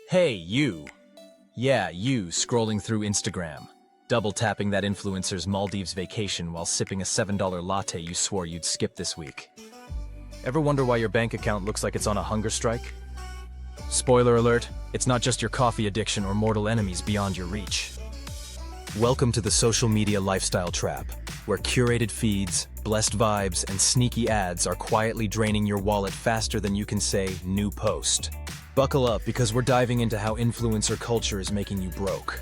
Hey, you. Yeah, you scrolling through Instagram, double tapping that influencer's Maldives vacation while sipping a $7 latte you swore you'd skip this week. Ever wonder why your bank account looks like it's on a hunger strike? Spoiler alert, it's not just your coffee addiction or mortal enemies beyond your reach. Welcome to the social media lifestyle trap, where curated feeds, blessed vibes, and sneaky ads are quietly draining your wallet faster than you can say, new post. Buckle up because we're diving into how influencer culture is making you broke.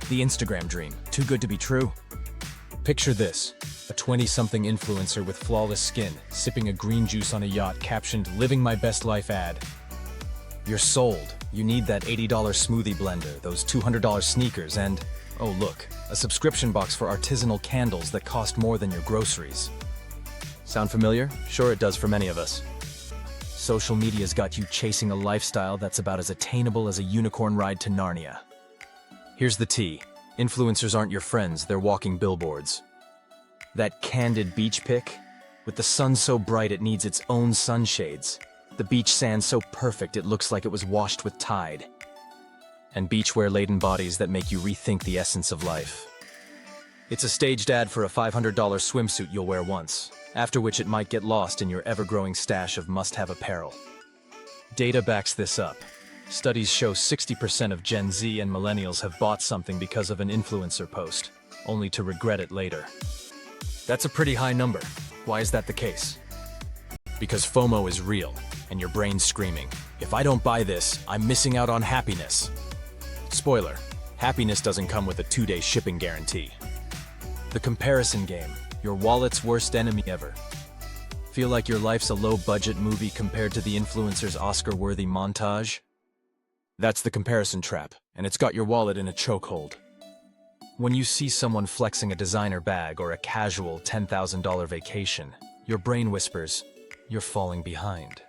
The Instagram dream, too good to be true? Picture this, a 20-something influencer with flawless skin, sipping a green juice on a yacht captioned, "Living my best life" ad. You're sold. You need that $80 smoothie blender, those $200 sneakers, and, oh look, a subscription box for artisanal candles that cost more than your groceries. Sound familiar? Sure it does for many of us. Social media's got you chasing a lifestyle that's about as attainable as a unicorn ride to Narnia. Here's the tea. Influencers aren't your friends, they're walking billboards. That candid beach pic? With the sun so bright it needs its own sunshades. The beach sand so perfect it looks like it was washed with Tide. And beachwear-laden bodies that make you rethink the essence of life. It's a staged ad for a $500 swimsuit you'll wear once, after which it might get lost in your ever-growing stash of must-have apparel. Data backs this up. Studies show 60% of Gen Z and millennials have bought something because of an influencer post, only to regret it later. That's a pretty high number. Why is that the case? Because FOMO is real, and your brain's screaming, "If I don't buy this, I'm missing out on happiness." Spoiler, happiness doesn't come with a 2-day shipping guarantee. The comparison game, your wallet's worst enemy ever. Feel like your life's a low-budget movie compared to the influencer's Oscar-worthy montage? That's the comparison trap, and it's got your wallet in a chokehold. When you see someone flexing a designer bag or a casual $10,000 vacation, your brain whispers, "You're falling behind."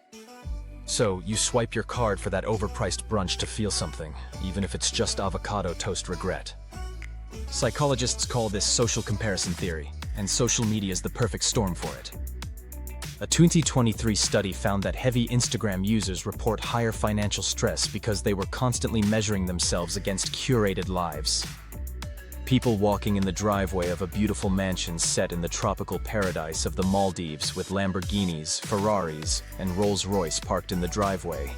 So you swipe your card for that overpriced brunch to feel something, even if it's just avocado toast regret. Psychologists call this social comparison theory, and social media is the perfect storm for it. A 2023 study found that heavy Instagram users report higher financial stress because they were constantly measuring themselves against curated lives. People walking in the driveway of a beautiful mansion set in the tropical paradise of the Maldives with Lamborghinis, Ferraris, and Rolls-Royce parked in the driveway.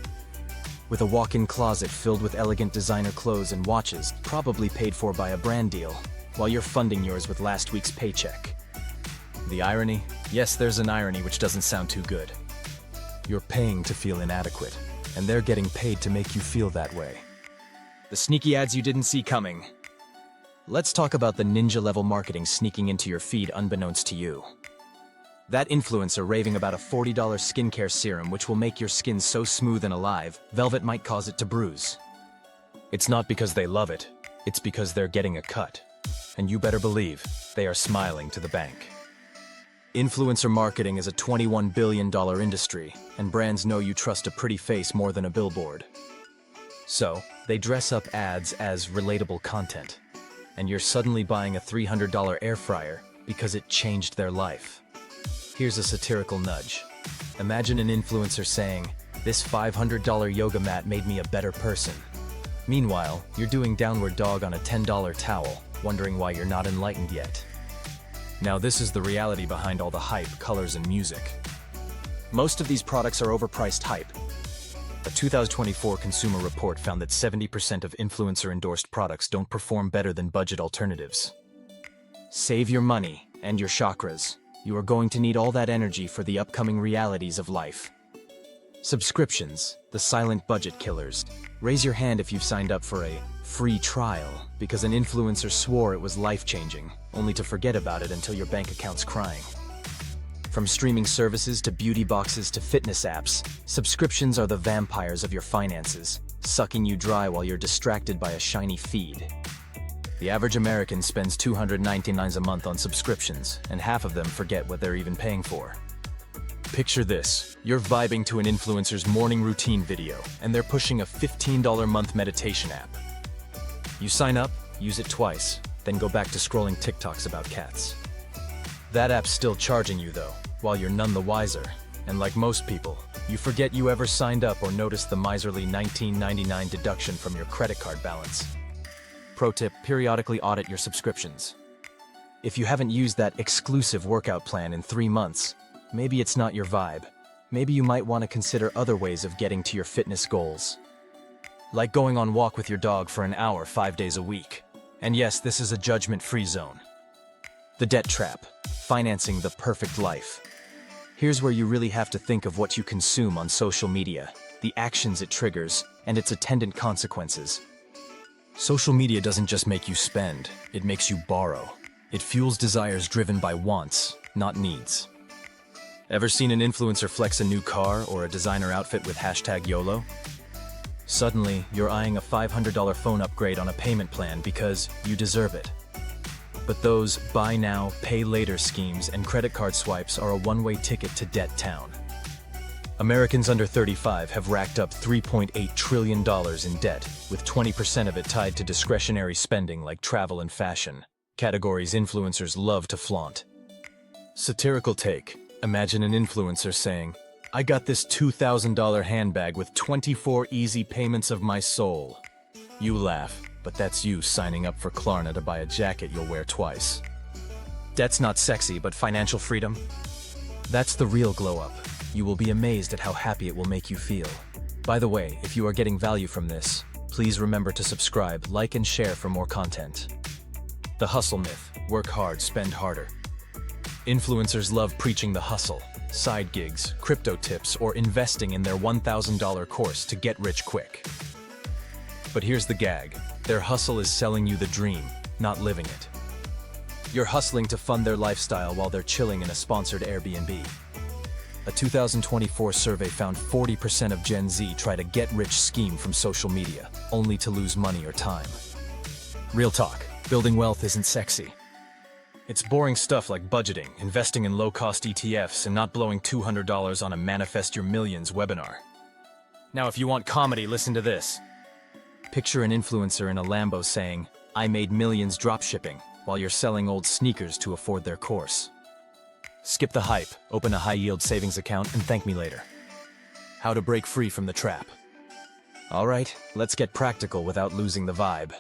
With a walk-in closet filled with elegant designer clothes and watches, probably paid for by a brand deal, while you're funding yours with last week's paycheck. The irony? Yes, there's an irony which doesn't sound too good. You're paying to feel inadequate, and they're getting paid to make you feel that way. The sneaky ads you didn't see coming. Let's talk about the ninja-level marketing sneaking into your feed unbeknownst to you. That influencer raving about a $40 skincare serum which will make your skin so smooth and alive, velvet might cause it to bruise. It's not because they love it, it's because they're getting a cut. And you better believe, they are smiling to the bank. Influencer marketing is a $21 billion industry, and brands know you trust a pretty face more than a billboard. So, they dress up ads as relatable content. And you're suddenly buying a $300 air fryer because it changed their life. Here's a satirical nudge. Imagine an influencer saying, "This $500 yoga mat made me a better person." Meanwhile, you're doing downward dog on a $10 towel, wondering why you're not enlightened yet. Now this is the reality behind all the hype, colors, and music. Most of these products are overpriced hype. A 2024 consumer report found that 70% of influencer-endorsed products don't perform better than budget alternatives. Save your money and your chakras. You are going to need all that energy for the upcoming realities of life. Subscriptions, the silent budget killers. Raise your hand if you've signed up for a free trial because an influencer swore it was life-changing, only to forget about it until your bank account's crying. From streaming services to beauty boxes to fitness apps, subscriptions are the vampires of your finances, sucking you dry while you're distracted by a shiny feed. The average American spends $299 a month on subscriptions, and half of them forget what they're even paying for. Picture this, you're vibing to an influencer's morning routine video, and they're pushing a $15 a month meditation app. You sign up, use it twice, then go back to scrolling TikToks about cats. That app's still charging you though, while you're none the wiser. And like most people, you forget you ever signed up or noticed the miserly $19.99 deduction from your credit card balance. Pro tip, periodically audit your subscriptions. If you haven't used that exclusive workout plan in 3 months, maybe it's not your vibe. Maybe you might want to consider other ways of getting to your fitness goals. Like going on walk with your dog for an hour 5 days a week. And yes, this is a judgment-free zone. The debt trap, financing the perfect life. Here's where you really have to think of what you consume on social media, the actions it triggers, and its attendant consequences. Social media doesn't just make you spend, it makes you borrow. It fuels desires driven by wants, not needs. Ever seen an influencer flex a new car or a designer outfit with #YOLO? Suddenly, you're eyeing a $500 phone upgrade on a payment plan because you deserve it. But those buy now, pay later schemes and credit card swipes are a one-way ticket to debt town. Americans under 35 have racked up $3.8 trillion in debt, with 20% of it tied to discretionary spending like travel and fashion, categories influencers love to flaunt. Satirical take. Imagine an influencer saying, "I got this $2,000 handbag with 24 easy payments of my soul." You laugh, but that's you signing up for Klarna to buy a jacket you'll wear twice. Debt's not sexy, but financial freedom? That's the real glow-up. You will be amazed at how happy it will make you feel. By the way, if you are getting value from this, please remember to subscribe, like, and share for more content. The hustle myth. Work hard, spend harder. Influencers love preaching the hustle, side gigs, crypto tips, or investing in their $1,000 course to get rich quick. But here's the gag. Their hustle is selling you the dream, not living it. You're hustling to fund their lifestyle while they're chilling in a sponsored Airbnb. A 2024 survey found 40% of Gen Z try to get-rich scheme from social media, only to lose money or time. Real talk, building wealth isn't sexy. It's boring stuff like budgeting, investing in low-cost ETFs, and not blowing $200 on a Manifest Your Millions webinar. Now, if you want comedy, listen to this. Picture an influencer in a Lambo saying, "I made millions dropshipping," while you're selling old sneakers to afford their course. Skip the hype, open a high-yield savings account, and thank me later. How to break free from the trap. All right, let's get practical without losing the vibe.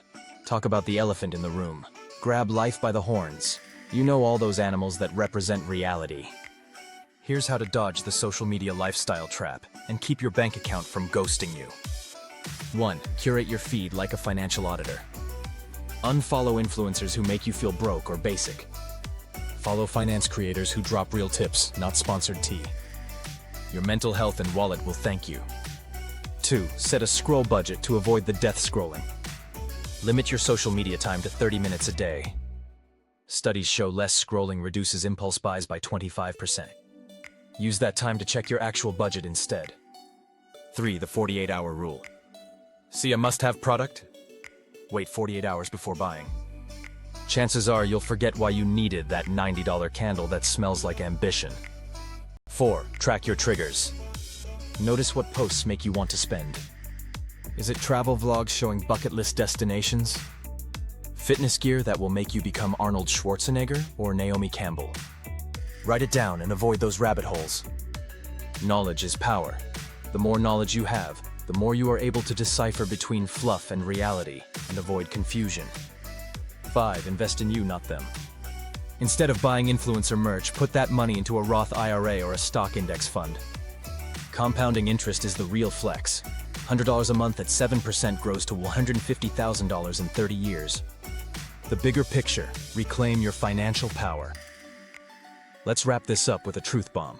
Talk about the elephant in the room. Grab life by the horns. You know all those animals that represent reality. Here's how to dodge the social media lifestyle trap and keep your bank account from ghosting you. 1. Curate your feed like a financial auditor. Unfollow influencers who make you feel broke or basic. Follow finance creators who drop real tips, not sponsored tea. Your mental health and wallet will thank you. 2. Set a scroll budget to avoid the death scrolling. Limit your social media time to 30 minutes a day. Studies show less scrolling reduces impulse buys by 25%. Use that time to check your actual budget instead. 3. The 48-hour rule. See a must-have product? Wait 48 hours before buying. Chances are you'll forget why you needed that $90 candle that smells like ambition. 4. Track your triggers. Notice what posts make you want to spend. Is it travel vlogs showing bucket list destinations? Fitness gear that will make you become Arnold Schwarzenegger or Naomi Campbell? Write it down and avoid those rabbit holes. Knowledge is power. The more knowledge you have, the more you are able to decipher between fluff and reality and avoid confusion. 5. Invest in you, not them. Instead of buying influencer merch, put that money into a Roth IRA or a stock index fund. Compounding interest is the real flex. $100 a month at 7% grows to $150,000 in 30 years. The bigger picture, reclaim your financial power. Let's wrap this up with a truth bomb.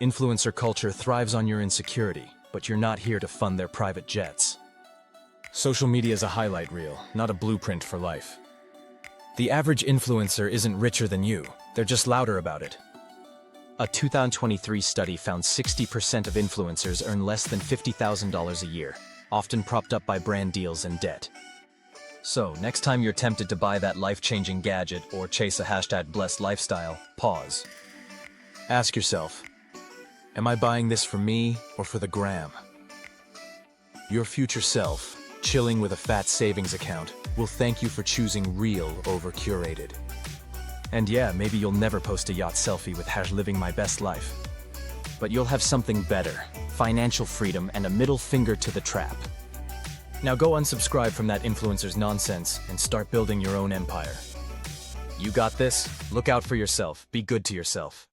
Influencer culture thrives on your insecurity, but you're not here to fund their private jets. Social media is a highlight reel, not a blueprint for life. The average influencer isn't richer than you, they're just louder about it. A 2023 study found 60% of influencers earn less than $50,000 a year, often propped up by brand deals and debt. So, next time you're tempted to buy that life-changing gadget or chase a #blessed lifestyle, pause. Ask yourself, am I buying this for me or for the gram? Your future self, chilling with a fat savings account, will thank you for choosing real over curated. And yeah, maybe you'll never post a yacht selfie with #living my best life. but you'll have something better: financial freedom and a middle finger to the trap. Now go unsubscribe from that influencer's nonsense and start building your own empire. You got this? Look out for yourself. Be good to yourself.